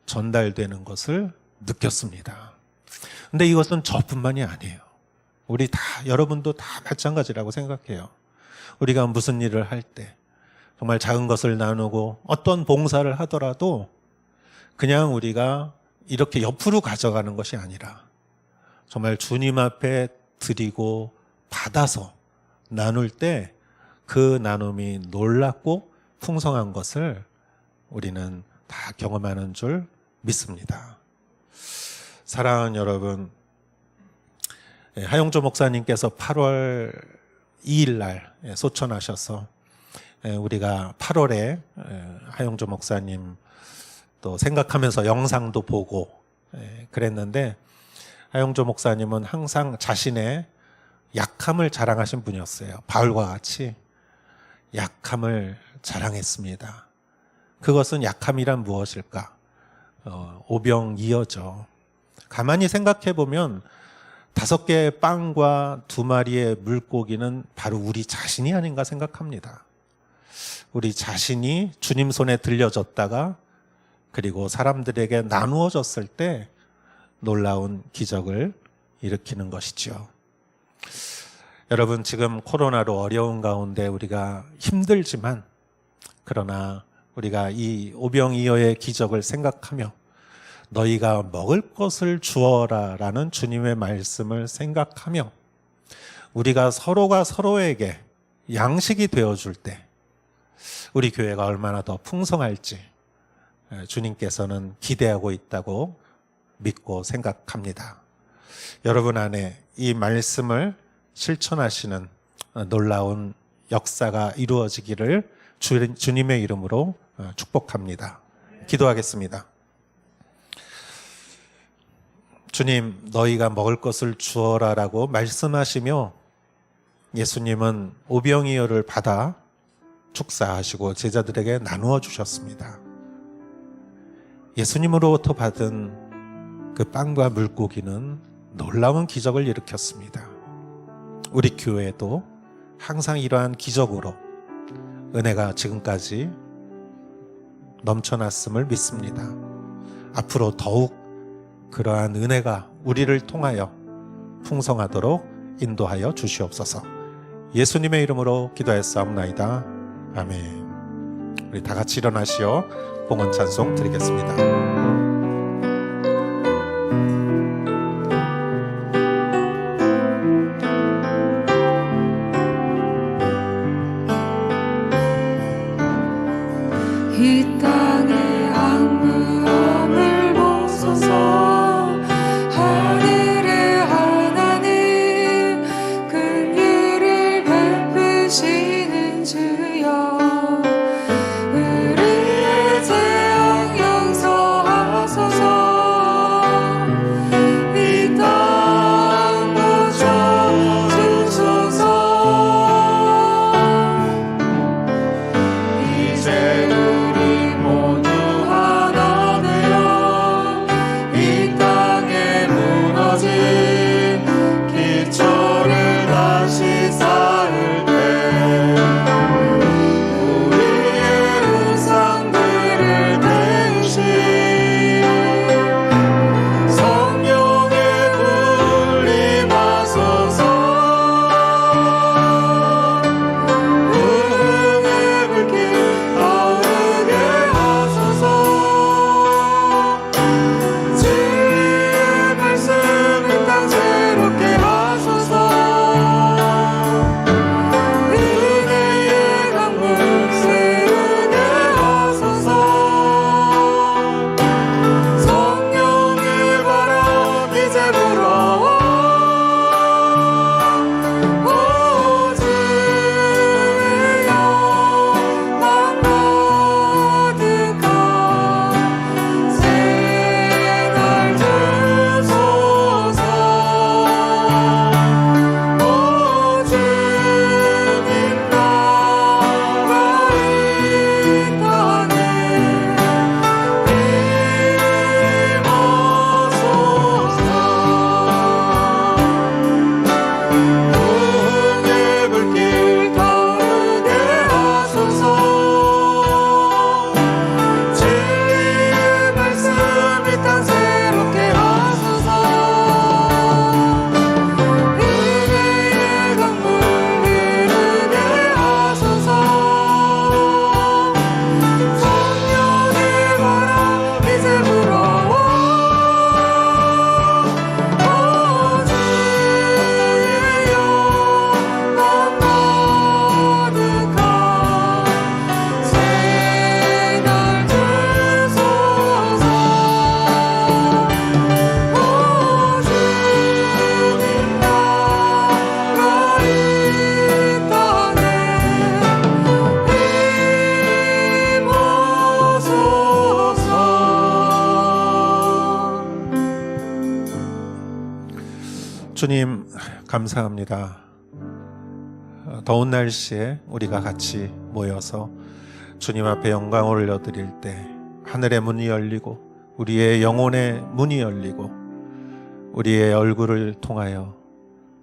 전달되는 것을 느꼈습니다. 근데 이것은 저뿐만이 아니에요. 우리 다, 여러분도 다 마찬가지라고 생각해요. 우리가 무슨 일을 할 때 정말 작은 것을 나누고 어떤 봉사를 하더라도 그냥 우리가 이렇게 옆으로 가져가는 것이 아니라 정말 주님 앞에 드리고 받아서 나눌 때 그 나눔이 놀랍고 풍성한 것을 우리는 다 경험하는 줄 믿습니다. 사랑하는 여러분, 하용조 목사님께서 8월 2일 날 소천하셔서 우리가 8월에 하용조 목사님 또 생각하면서 영상도 보고 그랬는데, 하용조 목사님은 항상 자신의 약함을 자랑하신 분이었어요. 바울과 같이 약함을 자랑했습니다. 그것은 약함이란 무엇일까? 오병이어죠. 가만히 생각해 보면 5개의 빵과 2마리의 물고기는 바로 우리 자신이 아닌가 생각합니다. 우리 자신이 주님 손에 들려졌다가 그리고 사람들에게 나누어졌을 때 놀라운 기적을 일으키는 것이죠. 여러분, 지금 코로나로 어려운 가운데 우리가 힘들지만 그러나 우리가 이 오병이어의 기적을 생각하며 너희가 먹을 것을 주어라 라는 주님의 말씀을 생각하며 우리가 서로가 서로에게 양식이 되어줄 때 우리 교회가 얼마나 더 풍성할지 주님께서는 기대하고 있다고 믿고 생각합니다. 여러분 안에 이 말씀을 실천하시는 놀라운 역사가 이루어지기를 주님의 이름으로 축복합니다. 기도하겠습니다. 주님, 너희가 먹을 것을 주어라 라고 말씀하시며 예수님은 오병이어를 받아 축사하시고 제자들에게 나누어 주셨습니다. 예수님으로부터 받은 그 빵과 물고기는 놀라운 기적을 일으켰습니다. 우리 교회도 항상 이러한 기적으로 은혜가 지금까지 넘쳐났음을 믿습니다. 앞으로 더욱 그러한 은혜가 우리를 통하여 풍성하도록 인도하여 주시옵소서. 예수님의 이름으로 기도했사옵나이다. 아멘. 우리 다 같이 일어나시어 봉헌 찬송 드리겠습니다. 이 땅의 악무함을 벗어서 하늘의 하나님 긍휼을 베푸시는 주여 우리의 죄악 용서하소서 이 땅 고쳐주소서 이제 우리 모두 하나 되어 이 땅에 무너진 기초를 다시 쌓을 때 우리의 우상들을 태우신 성령의 불 임하소서 부흥의 불길 타오르게 하소서 진리의 말씀을 땅 새롭게 하소서 은혜의 강물 새우게 하소서 성령의 바람 이제 불어와 오주의 영광 가득한 새날 주소서 오 주님 나라 이 땅에 임하소서 부흥의 불길 타오르게 하소서 진리의 말씀 이 땅 새롭게 하소서 은혜의 강물 흐르게 하소서 성령의 바람 이제 불어와 오주의 영광 가득한 새날 주소서 오 주님 나라 이 땅에 임하소서. 주님, 감사합니다. 더운 날씨에 우리가 같이 모여서 주님 앞에 영광을 올려드릴 때 하늘의 문이 열리고 우리의 영혼의 문이 열리고 우리의 얼굴을 통하여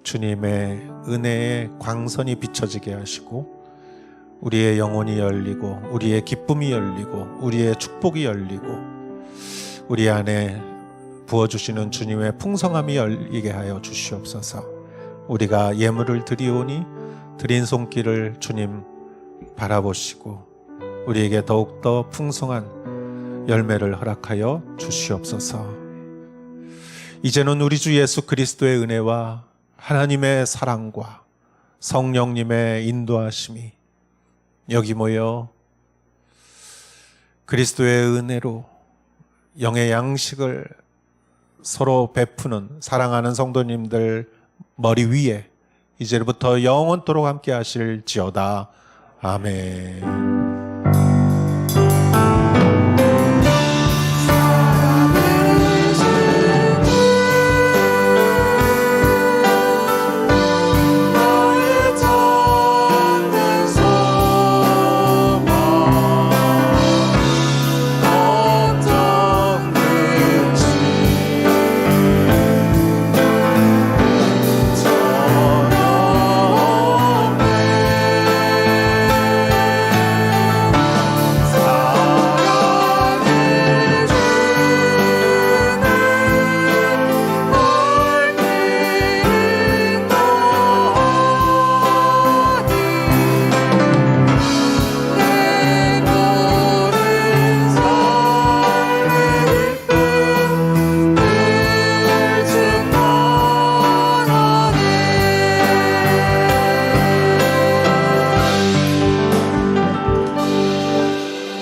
주님의 은혜의 광선이 비춰지게 하시고 우리의 영혼이 열리고 우리의 기쁨이 열리고 우리의 축복이 열리고 우리 안에 부어주시는 주님의 풍성함이 열리게 하여 주시옵소서. 우리가 예물을 드리오니 드린 손길을 주님 바라보시고 우리에게 더욱더 풍성한 열매를 허락하여 주시옵소서. 이제는 우리 주 예수 그리스도의 은혜와 하나님의 사랑과 성령님의 인도하심이 여기 모여 그리스도의 은혜로 영의 양식을 서로 베푸는 사랑하는 성도님들 머리 위에 이제부터 영원토록 함께 하실지어다. 아멘.